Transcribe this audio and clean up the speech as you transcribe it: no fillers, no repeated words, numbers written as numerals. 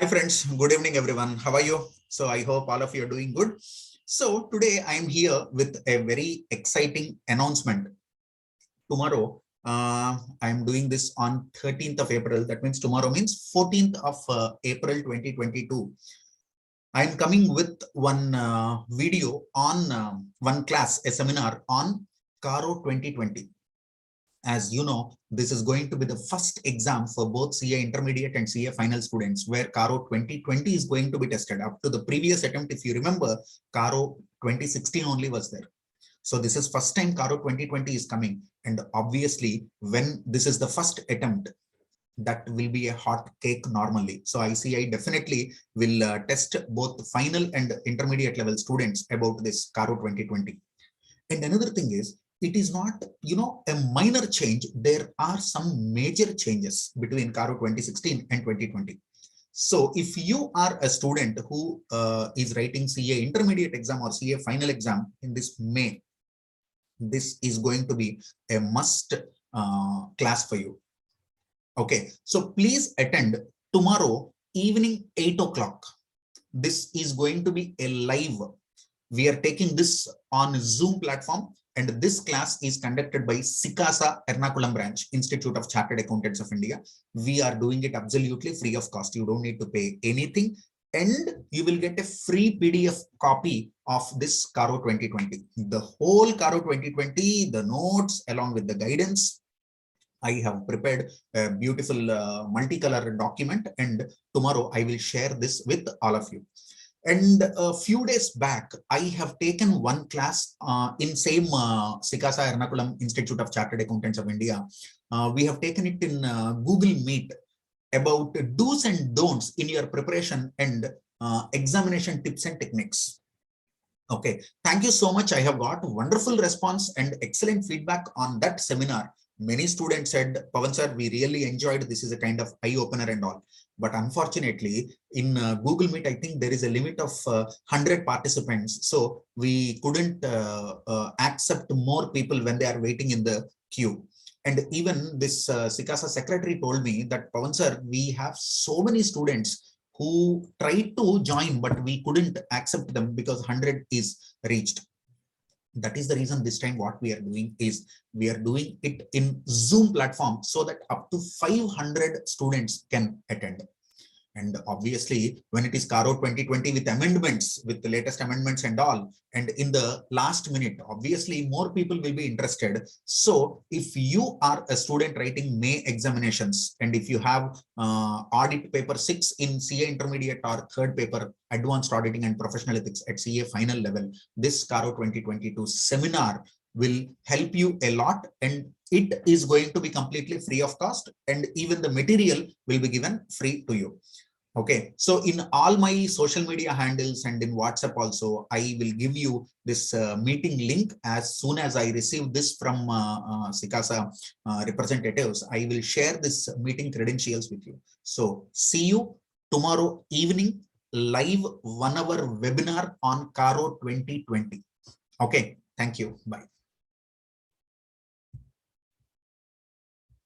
Hi friends, good evening everyone. How are you? So I hope all of you are doing good. So today I am here with a very exciting announcement. Tomorrow, I am doing this on 13th of April. That means tomorrow means 14th of April 2022. I am coming with one video on one class, a seminar on CARO 2020. As you know, this is going to be the first exam for both CA intermediate and CA final students, where CARO 2020 is going to be tested. Up to the previous attempt, if you remember, CARO 2016 only was there. So this is first time CARO 2020 is coming. And obviously, when this is the first attempt, that will be a hot cake normally. So ICAI definitely will test both final and intermediate level students about this CARO 2020. And another thing is, it is not, a minor change. There are some major changes between CARO 2016 and 2020. So if you are a student who is writing CA intermediate exam or CA final exam in this May, this is going to be a must class for you. Okay, so please attend tomorrow evening 8 o'clock. This is going to be a live. We are taking this on Zoom platform, and this class is conducted by CICASA Ernakulam branch, Institute of Chartered Accountants of India. We are doing it absolutely free of cost. You don't need to pay anything, and you will get a free PDF copy of this CARO 2020. The whole CARO 2020, the notes along with the guidance. I have prepared a beautiful multicolor document, and tomorrow I will share this with all of you. And a few days back, I have taken one class in same CICASA Ernakulam Institute of Chartered Accountants of India. We have taken it in Google Meet about do's and don'ts in your preparation and examination tips and techniques. Okay, thank you so much. I have got wonderful response and excellent feedback on that seminar. Many students said, Pavan sir, we really enjoyed. This is a kind of eye opener and all. But unfortunately, in Google Meet, I think there is a limit of 100 participants. So we couldn't accept more people when they are waiting in the queue. And even this CICASA secretary told me that, Pavan sir, we have so many students who tried to join, but we couldn't accept them because 100 is reached. That is the reason this time what we are doing is we are doing it in Zoom platform so that up to 500 students can attend. And obviously, when it is CARO 2020 with amendments, with the latest amendments and all, and in the last minute, obviously more people will be interested. So if you are a student writing May examinations, and if you have audit paper 6 in CA intermediate or third paper, advanced auditing and professional ethics at CA final level, this CARO 2022 seminar will help you a lot, and it is going to be completely free of cost, and even the material will be given free to you. Okay, so in all my social media handles and in WhatsApp also, I will give you this meeting link as soon as I receive this from CICASA representatives. I will share this meeting credentials with you. So see you tomorrow evening, live 1 hour webinar on CARO 2020. Okay, thank you. Bye.